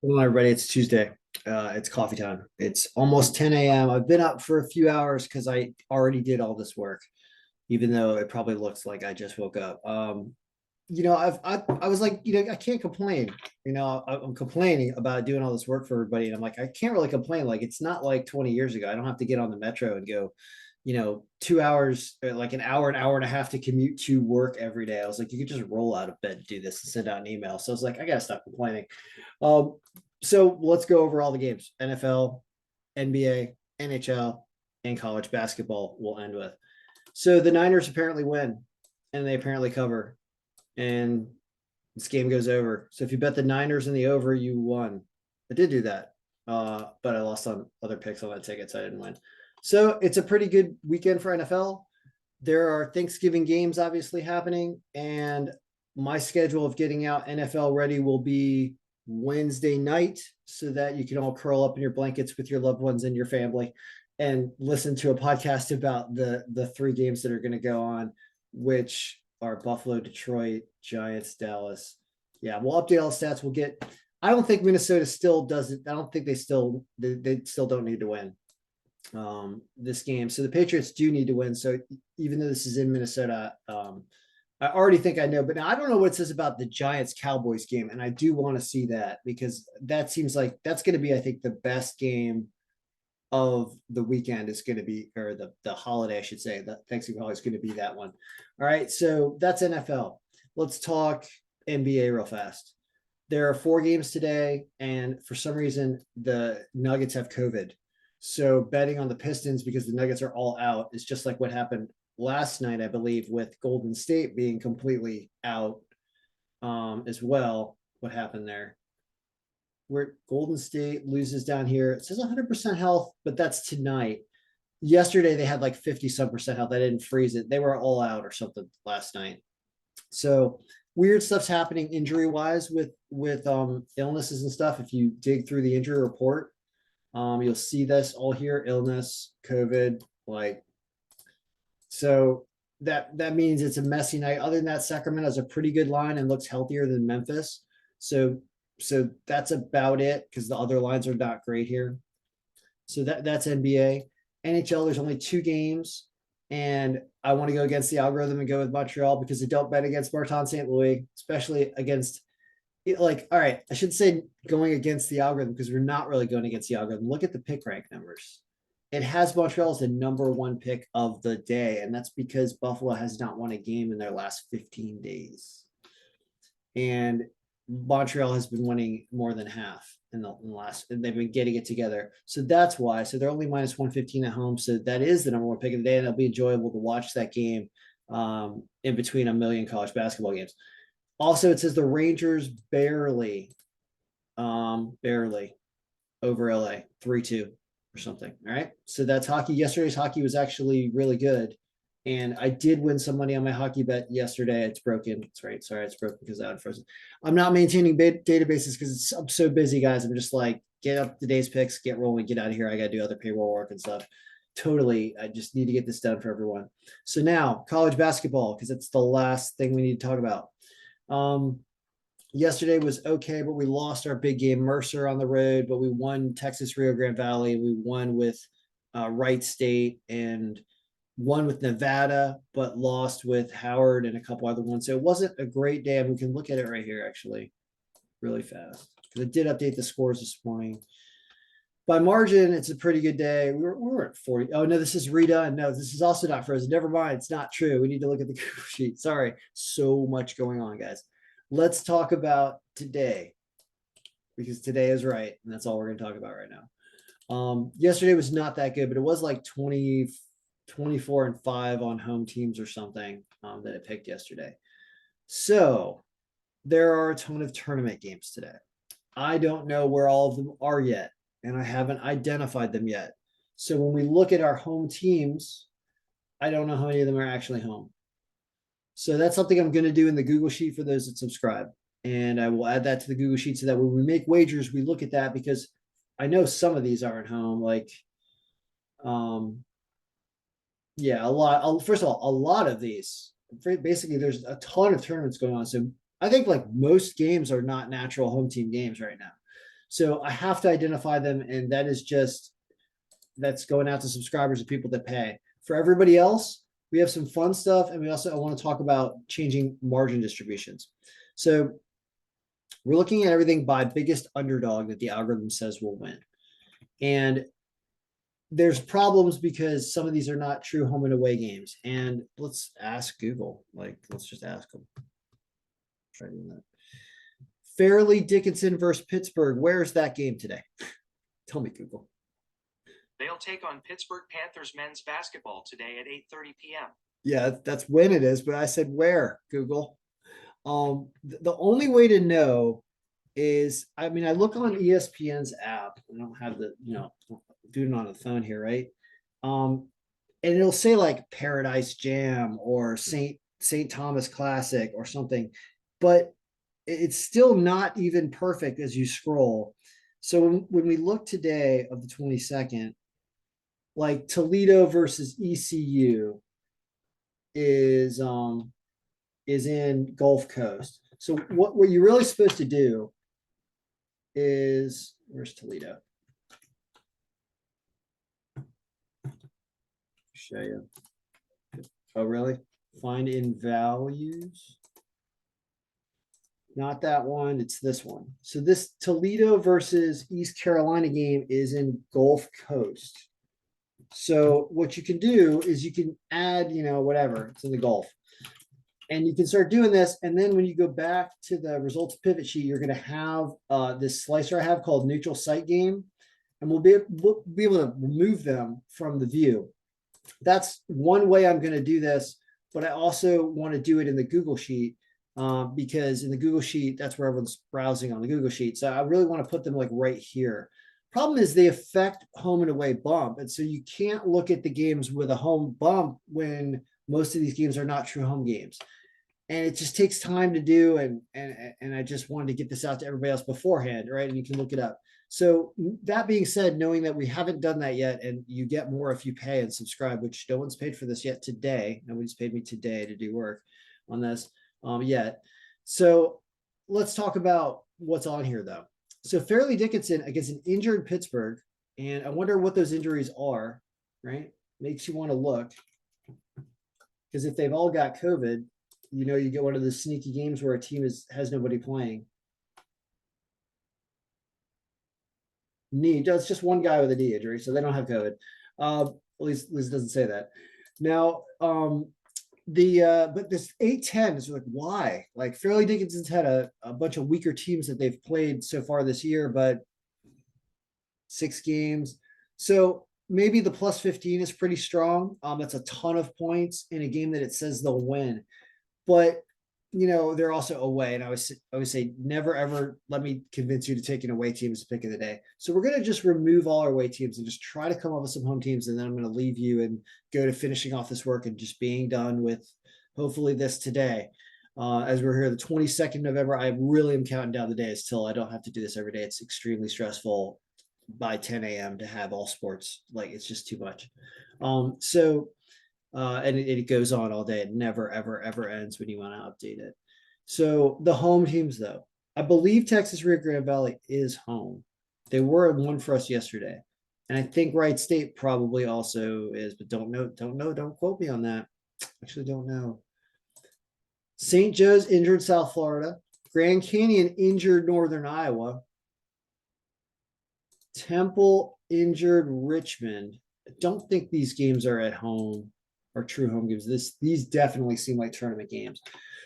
Hello, everybody. It's Tuesday. It's coffee time. It's almost 10 a.m. I've been up for a few hours because I already did all this work, even though it probably looks like I just woke up. I was like, I can't complain. I'm complaining about doing all this work for everybody, and I'm like, I can't really complain. Like, it's not like 20 years ago. I don't have to get on the metro and go, 2 hours, like an hour and a half to commute to work every day. I was like, you could just roll out of bed and do this and send out an email. So I was like, I gotta stop complaining. Um, so let's go over all the games: NFL, NBA, NHL, and college basketball. We'll end with. So the Niners apparently win, and they apparently cover, and this game goes over. So if you bet the Niners in the over, you won. I did do that, but I lost on other picks on that ticket, so I didn't win. So it's a pretty good weekend for NFL. There are Thanksgiving games obviously happening, and my schedule of getting out NFL ready will be Wednesday night so that you can all curl up in your blankets with your loved ones and your family and listen to a podcast about the three games that are going to go on, which are Buffalo, Detroit, Giants, Dallas. Yeah, we'll update all the stats. We'll get. I don't think Minnesota still doesn't. I don't think they still don't need to win this game. So the Patriots do need to win. So even though this is in Minnesota, I already think I know, but now I don't know what it says about the Giants Cowboys game, and I do want to see that because that seems like that's going to be, I think, the best game of the weekend is going to be, or the holiday, I should say. The Thanksgiving holiday is going to be that one. All right, so that's NFL. Let's talk NBA real fast. There are four games today, and for some reason, the Nuggets have COVID. So betting on the Pistons because the Nuggets are all out is just like what happened last night, I believe, with Golden State being completely out as well. What happened there? Where Golden State loses down here, it says 100% health, but that's tonight. Yesterday they had like 50 some percent health. I didn't freeze it. They were all out or something last night. So weird stuff's happening injury wise with illnesses and stuff. If you dig through the injury report, you'll see this all here: illness, COVID, like so that means it's a messy night. Other than that, Sacramento has a pretty good line and looks healthier than Memphis. So that's about it because the other lines are not great here. So that's NBA. NHL, there's only two games, and I want to go against the algorithm and go with Montreal because they don't bet against Martin St. Louis, especially against like, all right, I should say going against the algorithm because we're not really going against the algorithm. Look at the pick rank numbers. It has Montreal as the number one pick of the day, and that's because Buffalo has not won a game in their last 15 days. And Montreal has been winning more than half in the last, and they've been getting it together. So that's why. So they're only minus 115 at home. So that is the number one pick of the day, and it'll be enjoyable to watch that game in between a million college basketball games. Also, it says the Rangers barely over LA 3-2 or something. All right. So that's hockey. Yesterday's hockey was actually really good. And I did win some money on my hockey bet yesterday. It's broken. It's right. Sorry, it's broken because I had frozen. I'm not maintaining databases because I'm so busy, guys. I'm just like, get up today's picks, get rolling, get out of here. I got to do other payroll work and stuff. Totally. I just need to get this done for everyone. So now college basketball, because it's the last thing we need to talk about. Um, Yesterday was okay, but we lost our big game Mercer on the road, but we won Texas Rio Grande Valley. We won with Wright State and won with Nevada, but lost with Howard and a couple other ones. So it wasn't a great day. And we can look at it right here, actually, really fast. Because I did update the scores this morning. By margin, it's a pretty good day. We were at 40. Oh, no, this is redone. No, this is also not frozen. Never mind. It's not true. We need to look at the Google sheet. Sorry. So much going on, guys. Let's talk about today because today is right. And that's all we're going to talk about right now. Yesterday was not that good, but it was like 24-5 on home teams or something that it picked yesterday. So there are a ton of tournament games today. I don't know where all of them are yet, and I haven't identified them yet. So when we look at our home teams, I don't know how many of them are actually home. So that's something I'm going to do in the Google Sheet for those that subscribe. And I will add that to the Google Sheet so that when we make wagers, we look at that because I know some of these aren't home. Like, yeah, a lot. First of all, a lot of these, basically, there's a ton of tournaments going on. So I think like most games are not natural home team games right now. So I have to identify them, and that's going out to subscribers and people that pay. For everybody else, we have some fun stuff, and I want to talk about changing margin distributions. So we're looking at everything by biggest underdog that the algorithm says will win. And there's problems because some of these are not true home and away games. And let's ask Google. Let's just ask them. Try doing that. Fairleigh Dickinson versus Pittsburgh. Where's that game today? Tell me, Google. They'll take on Pittsburgh Panthers men's basketball today at 8:30 p.m. Yeah, that's when it is, but I said where, Google. The only way to know is, I look on ESPN's app. I don't have doing it on the phone here, right? And it'll say like Paradise Jam or St. Thomas Classic or something, but it's still not even perfect as you scroll. So when we look today of the 22nd, like Toledo versus ECU is in Gulf Coast. So what you're really supposed to do is, where's Toledo? Show you. Oh, really? Find in values. Not that one, it's this one. So this Toledo versus East Carolina game is in Gulf Coast. So what you can do is you can add, whatever, it's in the Gulf. And you can start doing this. And then when you go back to the results pivot sheet, you're going to have this slicer I have called neutral site game. And we'll be able to remove them from the view. That's one way I'm going to do this. But I also want to do it in the Google Sheet because in the Google Sheet, that's where everyone's browsing on the Google Sheet. So I really want to put them like right here. Problem is they affect home and away bump. And so you can't look at the games with a home bump when most of these games are not true home games. And it just takes time to do. And I just wanted to get this out to everybody else beforehand, right? And you can look it up. So that being said, knowing that we haven't done that yet, and you get more if you pay and subscribe, which no one's paid for this yet today. Nobody's paid me today to do work on this yet. So let's talk about what's on here though. So Fairleigh Dickinson against an injured Pittsburgh. And I wonder what those injuries are, right? Makes you want to look. Because if they've all got COVID, you get one of those sneaky games where a team has nobody playing. Knee, it's just one guy with a knee injury, so they don't have COVID. At least it doesn't say that. Now, but this 8-10 is like, why? Like Fairleigh Dickinson's had a bunch of weaker teams that they've played so far this year, but 6 games. So maybe the plus 15 is pretty strong. That's a ton of points in a game that it says they'll win. But they're also away, and I would say never ever let me convince you to take an away team as the pick of the day. So we're going to just remove all our away teams and just try to come up with some home teams, and then I'm going to leave you and go to finishing off this work and just being done with hopefully this today. As we're here, the 22nd of November, I really am counting down the days till I don't have to do this every day. It's extremely stressful by 10 a.m. to have all sports. Like, it's just too much. And it goes on all day. It never, ever, ever ends when you want to update it. So the home teams, though, I believe Texas Rio Grande Valley is home. They were one for us yesterday. And I think Wright State probably also is, but don't quote me on that. Actually, don't know. St. Joe's injured South Florida. Grand Canyon injured Northern Iowa. Temple injured Richmond. I don't think these games are at home. Or true home games. These definitely seem like tournament games.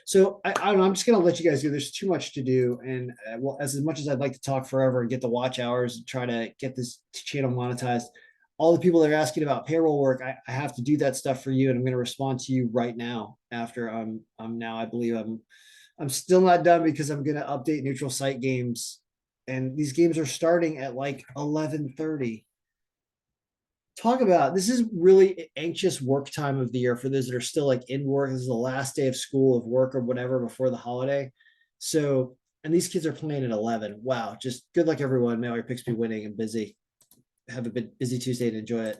So I'm just going to let you guys go. There's too much to do, and as much as I'd like to talk forever and get the watch hours and try to get this channel monetized, all the people that are asking about payroll work, I have to do that stuff for you, and I'm going to respond to you right now. After I believe I'm still not done because I'm going to update neutral site games, and these games are starting at like 11:30. Talk about, this is really anxious work time of the year for those that are still like in work. This is the last day of school, of work, or whatever before the holiday. So, and these kids are playing at 11. Wow. Just good luck, everyone. May all your picks be winning and busy. Have a busy Tuesday and enjoy it.